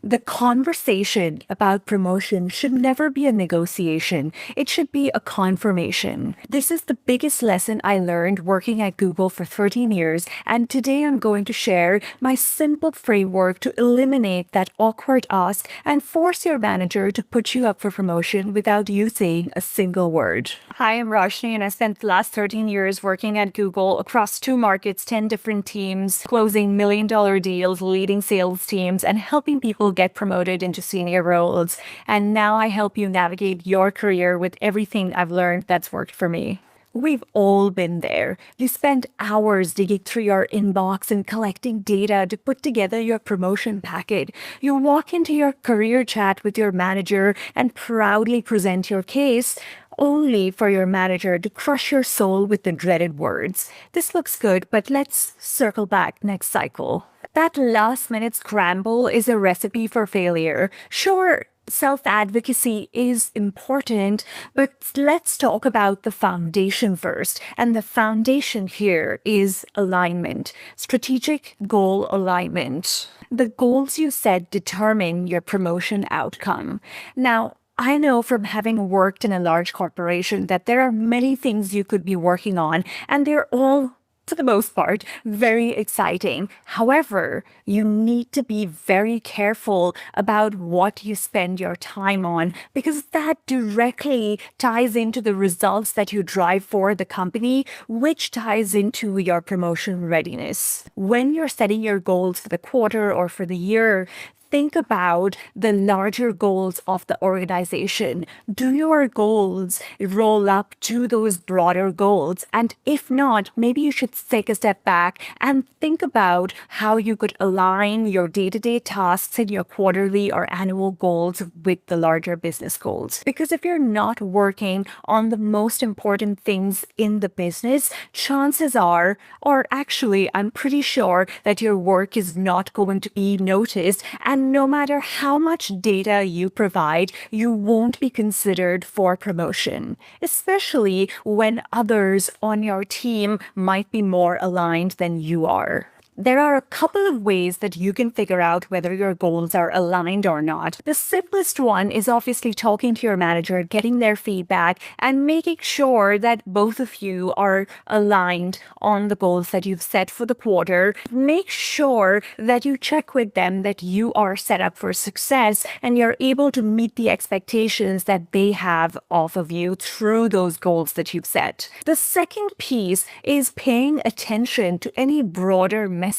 The conversation about promotion should never be a negotiation. It should be a confirmation. This is the biggest lesson I learned working at Google for 13 years, and today I'm going to share my simple framework to eliminate that awkward ask and force your manager to put you up for promotion without you saying a single word. Hi, I'm Roshni, and I spent the last 13 years working at Google across 2 markets, 10 different teams, closing million-dollar deals, leading sales teams, and helping people get promoted into senior roles. And now I help you navigate your career with everything I've learned that's worked for me. We've all been there. You spend hours digging through your inbox and collecting data to put together your promotion packet. You walk into your career chat with your manager and proudly present your case, only for your manager to crush your soul with the dreaded words. This looks good, but let's circle back next cycle. That last-minute scramble is a recipe for failure. Sure, self-advocacy is important, but let's talk about the foundation first. And the foundation here is alignment, strategic goal alignment. The goals you set determine your promotion outcome. Now, I know from having worked in a large corporation that there are many things you could be working on, and they're all, for the most part, very exciting. However, you need to be very careful about what you spend your time on, because that directly ties into the results that you drive for the company, which ties into your promotion readiness. When you're setting your goals for the quarter or for the year, think about the larger goals of the organization. Do your goals roll up to those broader goals? And if not, maybe you should take a step back and think about how you could align your day-to-day tasks and your quarterly or annual goals with the larger business goals. Because if you're not working on the most important things in the business, chances are, or actually, I'm pretty sure that your work is not going to be noticed, and no matter how much data you provide, you won't be considered for promotion, especially when others on your team might be more aligned than you are. There are a couple of ways that you can figure out whether your goals are aligned or not. The simplest one is obviously talking to your manager, getting their feedback, and making sure that both of you are aligned on the goals that you've set for the quarter. Make sure that you check with them that you are set up for success and you're able to meet the expectations that they have off of you through those goals that you've set. The second piece is paying attention to any broader messaging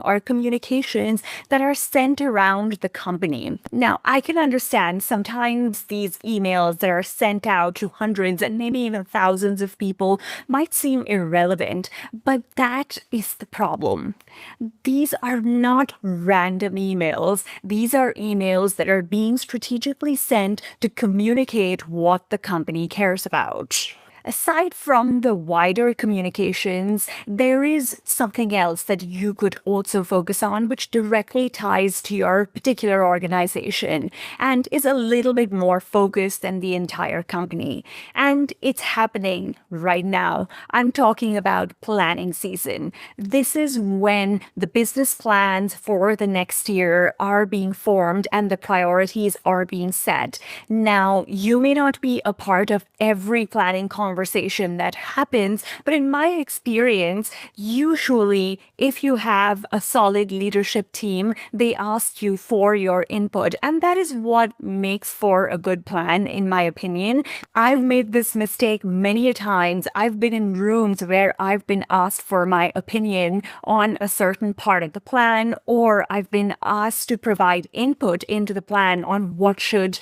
or communications that are sent around the company. Now, I can understand sometimes these emails that are sent out to hundreds and maybe even thousands of people might seem irrelevant, but that is the problem. These are not random emails. These are emails that are being strategically sent to communicate what the company cares about. Aside from the wider communications, there is something else that you could also focus on, which directly ties to your particular organization and is a little bit more focused than the entire company. And it's happening right now. I'm talking about planning season. This is when the business plans for the next year are being formed and the priorities are being set. Now, you may not be a part of every planning conversation that happens, but in my experience, usually if you have a solid leadership team, they ask you for your input, and that is what makes for a good plan, in my opinion. I've made this mistake many a times. I've been in rooms where I've been asked for my opinion on a certain part of the plan, or I've been asked to provide input into the plan on what should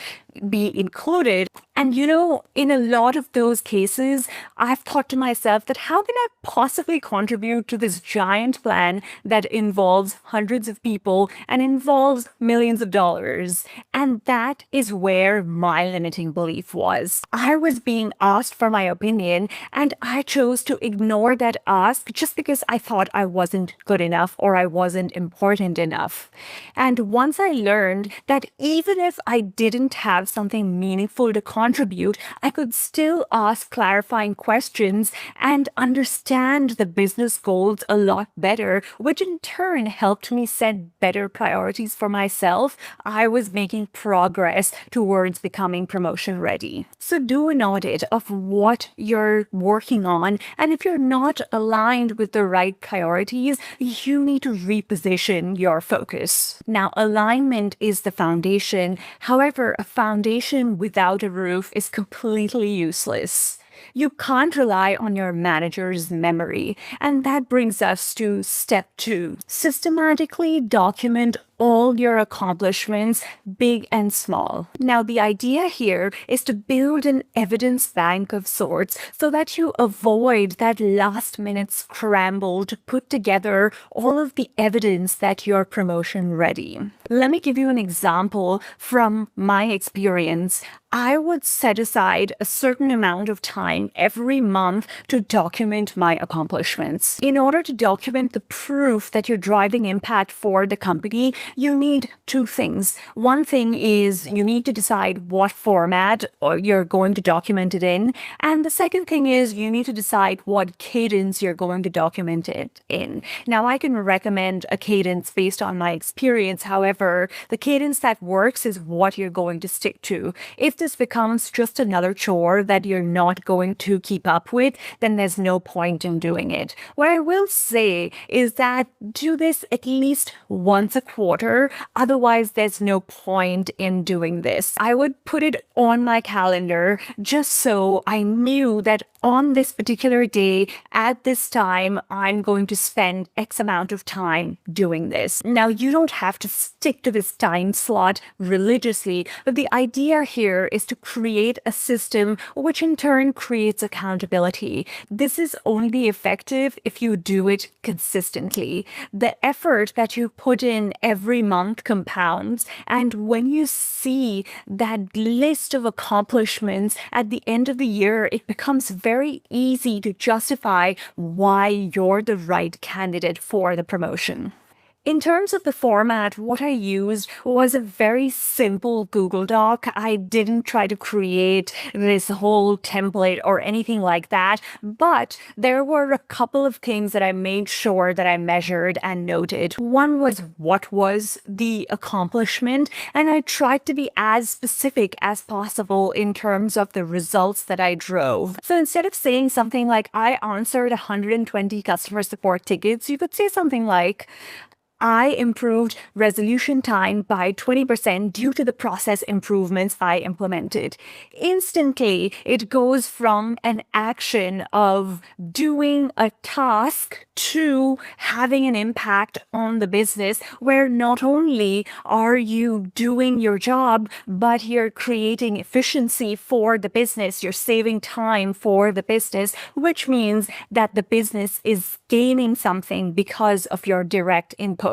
be included. And in a lot of those cases, I've thought to myself that how can I possibly contribute to this giant plan that involves hundreds of people and involves millions of dollars? And that is where my limiting belief was. I was being asked for my opinion, and I chose to ignore that ask just because I thought I wasn't good enough or I wasn't important enough. And once I learned that even if I didn't have have something meaningful to contribute, I could still ask clarifying questions and understand the business goals a lot better, which in turn helped me set better priorities for myself. I was making progress towards becoming promotion ready. So do an audit of what you're working on, and if you're not aligned with the right priorities, you need to reposition your focus. Now, alignment is the foundation. However, a foundation without a roof is completely useless. You can't rely on your manager's memory. And that brings us to step 2. Systematically document all your accomplishments, big and small. Now, the idea here is to build an evidence bank of sorts so that you avoid that last-minute scramble to put together all of the evidence that you're promotion ready. Let me give you an example from my experience. I would set aside a certain amount of time every month to document my accomplishments. In order to document the proof that you're driving impact for the company, you need 2 things. One thing is you need to decide what format you're going to document it in. And the second thing is you need to decide what cadence you're going to document it in. Now, I can recommend a cadence based on my experience. However, the cadence that works is what you're going to stick to. If this becomes just another chore that you're not going to keep up with, then there's no point in doing it. What I will say is that do this at least once a quarter. Otherwise, there's no point in doing this. I would put it on my calendar just so I knew that on this particular day, at this time, I'm going to spend X amount of time doing this. Now, you don't have to stick to this time slot religiously, but the idea here is to create a system which in turn creates accountability. This is only effective if you do it consistently. The effort that you put in every month compounds, and when you see that list of accomplishments at the end of the year, it becomes very easy to justify why you're the right candidate for the promotion. In terms of the format, what I used was a very simple Google Doc. I didn't try to create this whole template or anything like that, but there were a couple of things that I made sure that I measured and noted. One was what was the accomplishment, and I tried to be as specific as possible in terms of the results that I drove. So instead of saying something like, I answered 120 customer support tickets, you could say something like, I improved resolution time by 20% due to the process improvements I implemented. Instantly, it goes from an action of doing a task to having an impact on the business, where not only are you doing your job, but you're creating efficiency for the business, you're saving time for the business, which means that the business is gaining something because of your direct input.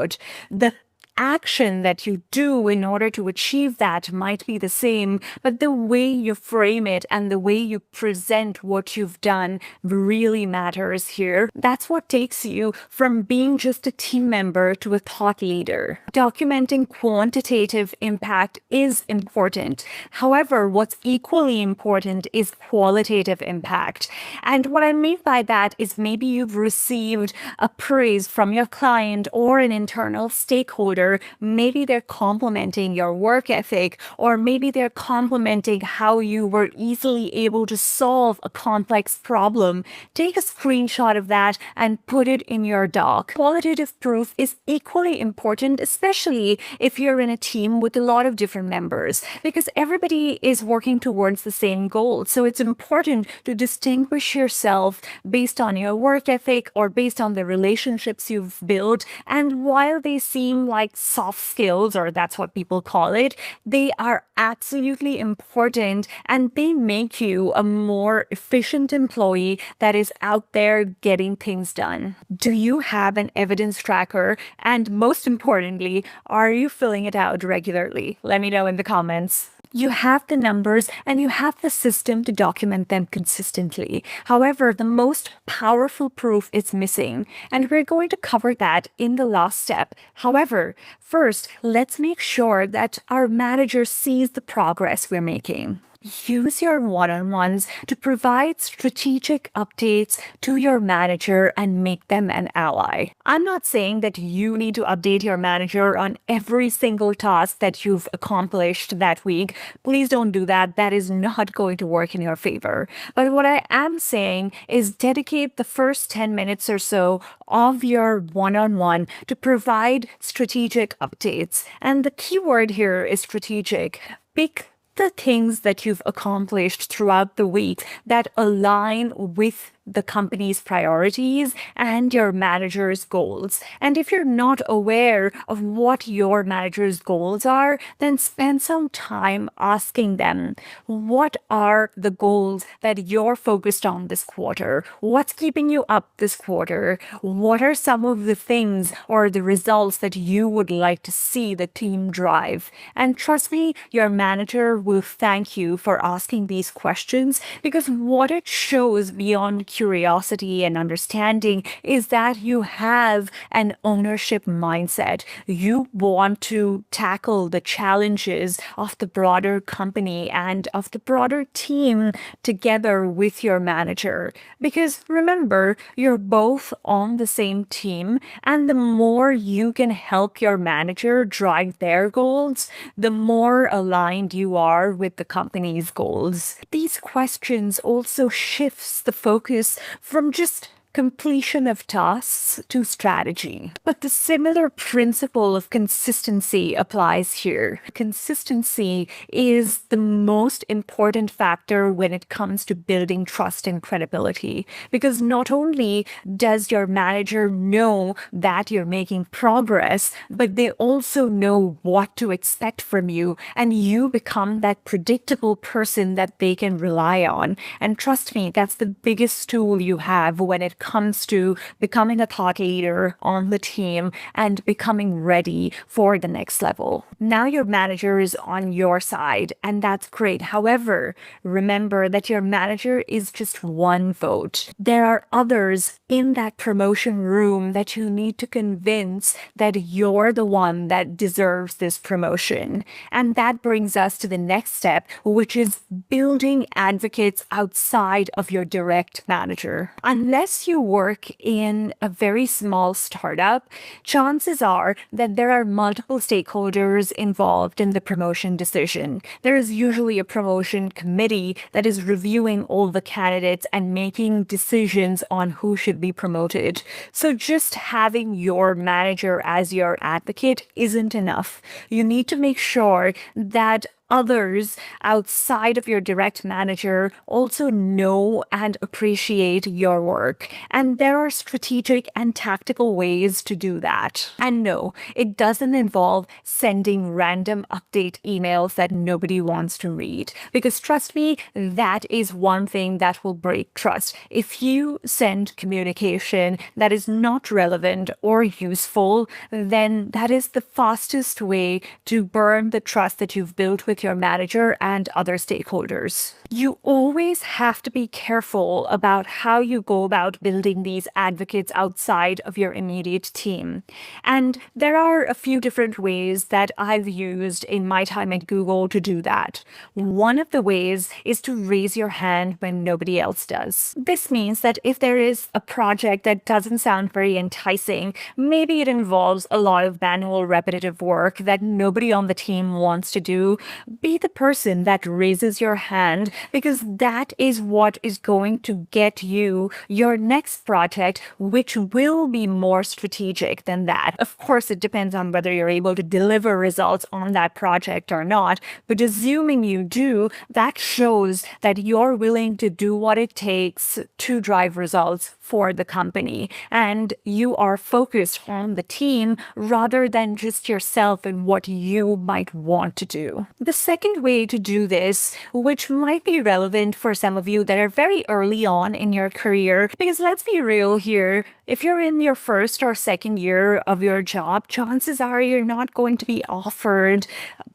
The action that you do in order to achieve that might be the same, but the way you frame it and the way you present what you've done really matters here. That's what takes you from being just a team member to a thought leader. Documenting quantitative impact is important. However, what's equally important is qualitative impact. And what I mean by that is maybe you've received a praise from your client or an internal stakeholder. Maybe they're complimenting your work ethic, or maybe they're complimenting how you were easily able to solve a complex problem. Take a screenshot of that and put it in your doc. Qualitative proof is equally important, especially if you're in a team with a lot of different members, because everybody is working towards the same goal. So it's important to distinguish yourself based on your work ethic or based on the relationships you've built. And while they seem like soft skills, or that's what people call it, they are absolutely important, and they make you a more efficient employee that is out there getting things done. Do you have an evidence tracker? And most importantly, are you filling it out regularly? Let me know in the comments. You have the numbers and you have the system to document them consistently. However, the most powerful proof is missing, and we're going to cover that in the last step. However, first, let's make sure that our manager sees the progress we're making. Use your one-on-ones to provide strategic updates to your manager and make them an ally. I'm not saying that you need to update your manager on every single task that you've accomplished that week. Please don't do that. That is not going to work in your favor. But what I am saying is dedicate the first 10 minutes or so of your one-on-one to provide strategic updates. And the key word here is strategic. Pick the things that you've accomplished throughout the week that align with the company's priorities and your manager's goals. And if you're not aware of what your manager's goals are, then spend some time asking them, what are the goals that you're focused on this quarter? What's keeping you up this quarter? What are some of the things or the results that you would like to see the team drive? And trust me, your manager will thank you for asking these questions, because what it shows beyond curiosity and understanding is that you have an ownership mindset. You want to tackle the challenges of the broader company and of the broader team together with your manager. Because remember, you're both on the same team, and the more you can help your manager drive their goals, the more aligned you are with the company's goals. These questions also shifts the focus from just completion of tasks to strategy. But the similar principle of consistency applies here. Consistency is the most important factor when it comes to building trust and credibility, because not only does your manager know that you're making progress, but they also know what to expect from you, and you become that predictable person that they can rely on. And trust me, that's the biggest tool you have when it comes to becoming a thought leader on the team and becoming ready for the next level. Now your manager is on your side, and that's great. However, remember that your manager is just one vote. There are others in that promotion room that you need to convince that you're the one that deserves this promotion. And that brings us to the next step, which is building advocates outside of your direct manager. Unless you work in a very small startup, chances are that there are multiple stakeholders involved in the promotion decision. There is usually a promotion committee that is reviewing all the candidates and making decisions on who should be promoted. So just having your manager as your advocate isn't enough. You need to make sure that others outside of your direct manager also know and appreciate your work. And there are strategic and tactical ways to do that. And no, it doesn't involve sending random update emails that nobody wants to read. Because trust me, that is one thing that will break trust. If you send communication that is not relevant or useful, then that is the fastest way to burn the trust that you've built with your manager and other stakeholders. You always have to be careful about how you go about building these advocates outside of your immediate team. And there are a few different ways that I've used in my time at Google to do that. One of the ways is to raise your hand when nobody else does. This means that if there is a project that doesn't sound very enticing, maybe it involves a lot of manual repetitive work that nobody on the team wants to do, be the person that raises your hand, because that is what is going to get you your next project, which will be more strategic than that. Of course, it depends on whether you're able to deliver results on that project or not, but assuming you do, that shows that you're willing to do what it takes to drive results for the company, and you are focused on the team rather than just yourself and what you might want to do. The second way to do this, which might be relevant for some of you that are very early on in your career, because let's be real here, if you're in your first or second year of your job, chances are you're not going to be offered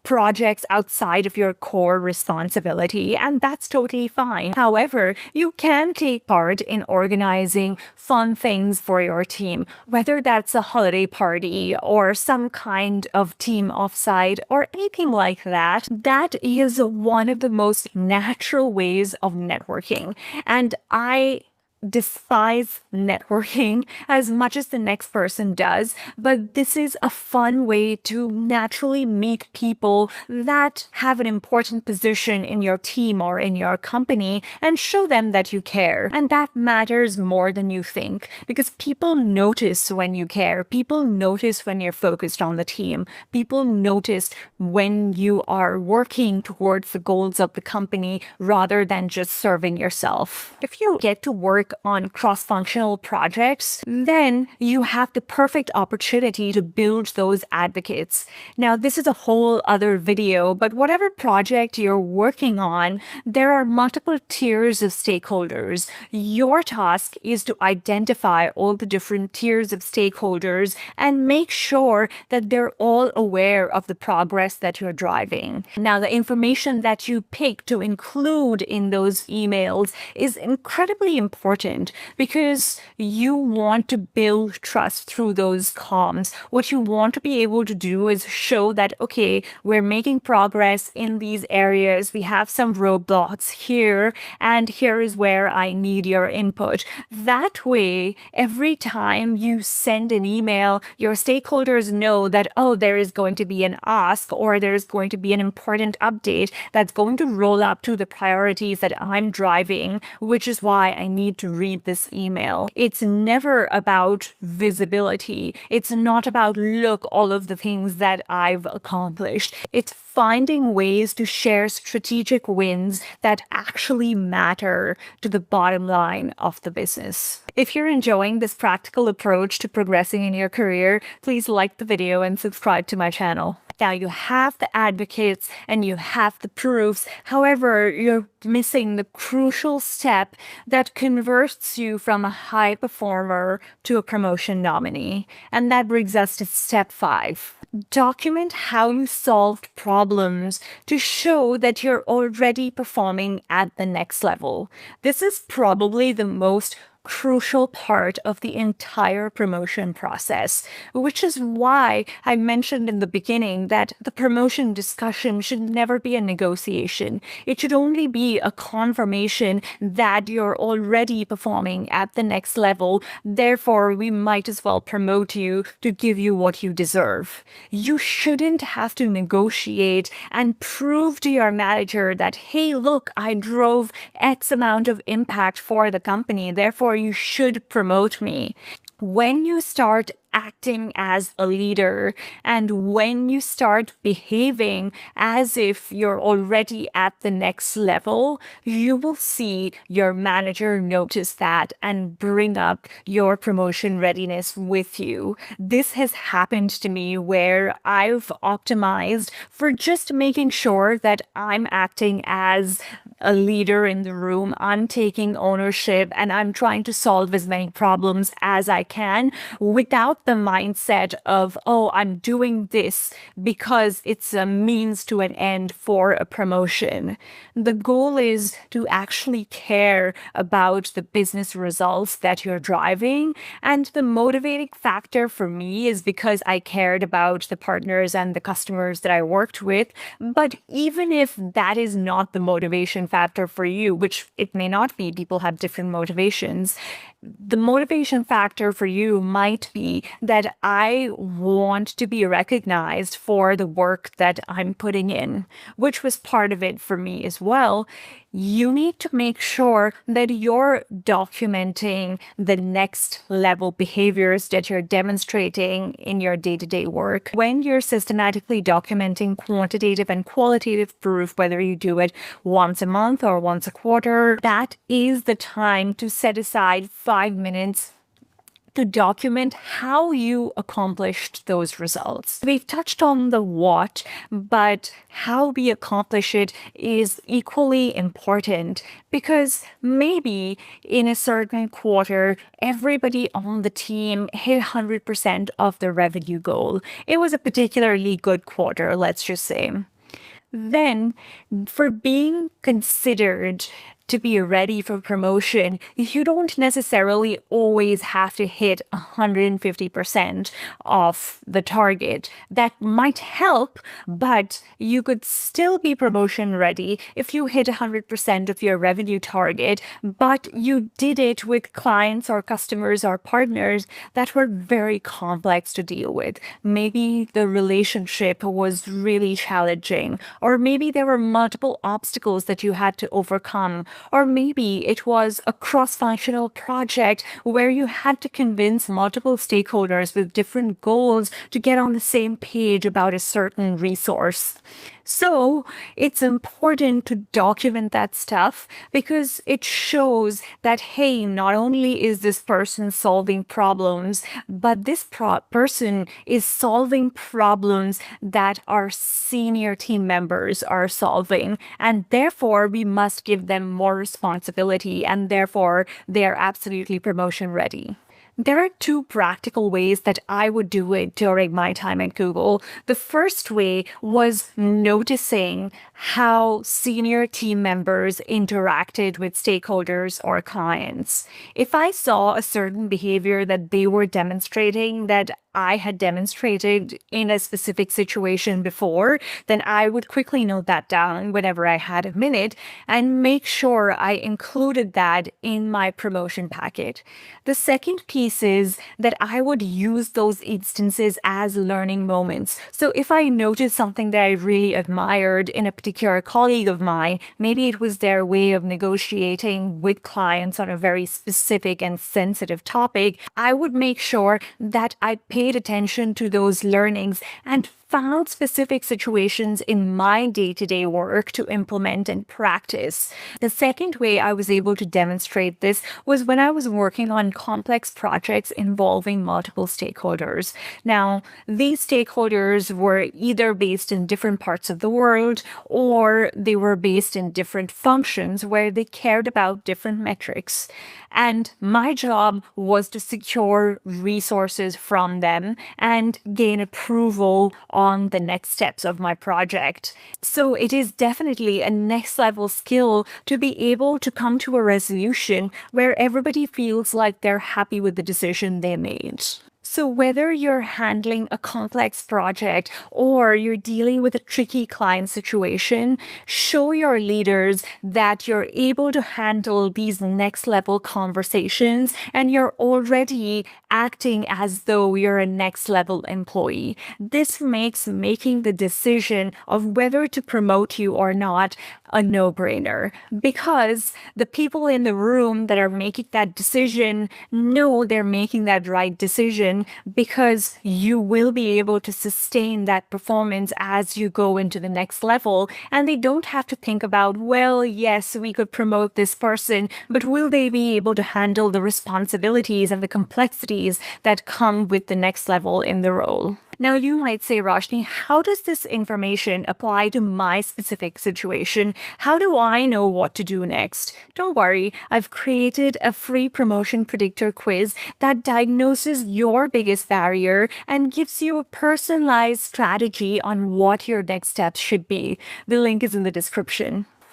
projects outside of your core responsibility, and that's totally fine. However, you can take part in organizing fun things for your team, whether that's a holiday party or some kind of team offsite or anything like that. That is one of the most natural ways of networking. And I despise networking as much as the next person does, but this is a fun way to naturally meet people that have an important position in your team or in your company and show them that you care. And that matters more than you think, because people notice when you care. People notice when you're focused on the team. People notice when you are working towards the goals of the company rather than just serving yourself. If you get to work on cross-functional projects, then you have the perfect opportunity to build those advocates. Now, this is a whole other video, but whatever project you're working on, there are multiple tiers of stakeholders. Your task is to identify all the different tiers of stakeholders and make sure that they're all aware of the progress that you're driving. Now, the information that you pick to include in those emails is incredibly important, because you want to build trust through those comms. What you want to be able to do is show that, okay, we're making progress in these areas. We have some roadblocks here, and here is where I need your input. That way, every time you send an email, your stakeholders know that, oh, there is going to be an ask, or there's going to be an important update that's going to roll up to the priorities that I'm driving, which is why I need to read this email. It's never about visibility. It's not about, look, all of the things that I've accomplished. It's finding ways to share strategic wins that actually matter to the bottom line of the business. If you're enjoying this practical approach to progressing in your career, please like the video and subscribe to my channel. Now, you have the advocates and you have the proofs. However, you're missing the crucial step that converts you from a high performer to a promotion nominee. And that brings us to step 5. Document how you solved problems to show that you're already performing at the next level. This is probably the most crucial part of the entire promotion process, which is why I mentioned in the beginning that the promotion discussion should never be a negotiation. It should only be a confirmation that you're already performing at the next level. Therefore, we might as well promote you to give you what you deserve. You shouldn't have to negotiate and prove to your manager that, hey, look, I drove X amount of impact for the company. Therefore, you should promote me. When you start acting as a leader and when you start behaving as if you're already at the next level, you will see your manager notice that and bring up your promotion readiness with you. This has happened to me where I've optimized for just making sure that I'm acting as a leader in the room. I'm taking ownership and I'm trying to solve as many problems as I can without the mindset of, oh, I'm doing this because it's a means to an end for a promotion. The goal is to actually care about the business results that you're driving. And the motivating factor for me is because I cared about the partners and the customers that I worked with. But even if that is not the motivation factor for you, which it may not be, people have different motivations, the motivation factor for you might be that I want to be recognized for the work that I'm putting in, which was part of it for me as well. You need to make sure that you're documenting the next level behaviors that you're demonstrating in your day-to-day work. When you're systematically documenting quantitative and qualitative proof, whether you do it once a month or once a quarter, that is the time to set aside 5 minutes to document how you accomplished those results. We've touched on the what, but how we accomplish it is equally important, because maybe in a certain quarter, everybody on the team hit 100% of the revenue goal. It was a particularly good quarter, let's just say. Then, for being considered to be ready for promotion, you don't necessarily always have to hit 150% of the target. That might help, but you could still be promotion ready if you hit 100% of your revenue target, but you did it with clients or customers or partners that were very complex to deal with. Maybe the relationship was really challenging, or maybe there were multiple obstacles that you had to overcome, or maybe it was a cross-functional project where you had to convince multiple stakeholders with different goals to get on the same page about a certain resource. So it's important to document that stuff because it shows that, hey, not only is this person solving problems, but this person is solving problems that our senior team members are solving. And therefore, we must give them more responsibility, and therefore, they are absolutely promotion ready. There are two practical ways that I would do it during my time at Google. The first way was noticing how senior team members interacted with stakeholders or clients. If I saw a certain behavior that they were demonstrating that I had demonstrated in a specific situation before, then I would quickly note that down whenever I had a minute and make sure I included that in my promotion packet. The second piece is that I would use those instances as learning moments. So if I noticed something that I really admired in a particular colleague of mine, maybe it was their way of negotiating with clients on a very specific and sensitive topic, I would make sure that I paid attention to those learnings and found specific situations in my day-to-day work to implement and practice. The second way I was able to demonstrate this was when I was working on complex projects involving multiple stakeholders. Now, these stakeholders were either based in different parts of the world or they were based in different functions where they cared about different metrics. And my job was to secure resources from them and gain approval on the next steps of my project. So it is definitely a next level skill to be able to come to a resolution where everybody feels like they're happy with the decision they made. So whether you're handling a complex project or you're dealing with a tricky client situation, show your leaders that you're able to handle these next level conversations and you're already acting as though you're a next level employee. This makes making the decision of whether to promote you or not a no-brainer because the people in the room that are making that decision know they're making that right decision because you will be able to sustain that performance as you go into the next level. And they don't have to think about, well, yes, we could promote this person, but will they be able to handle the responsibilities and the complexities that come with the next level in the role? Now, you might say, Roshni, how does this information apply to my specific situation? How do I know what to do next? Don't worry, I've created a free promotion predictor quiz that diagnoses your biggest barrier and gives you a personalized strategy on what your next steps should be. The link is in the description.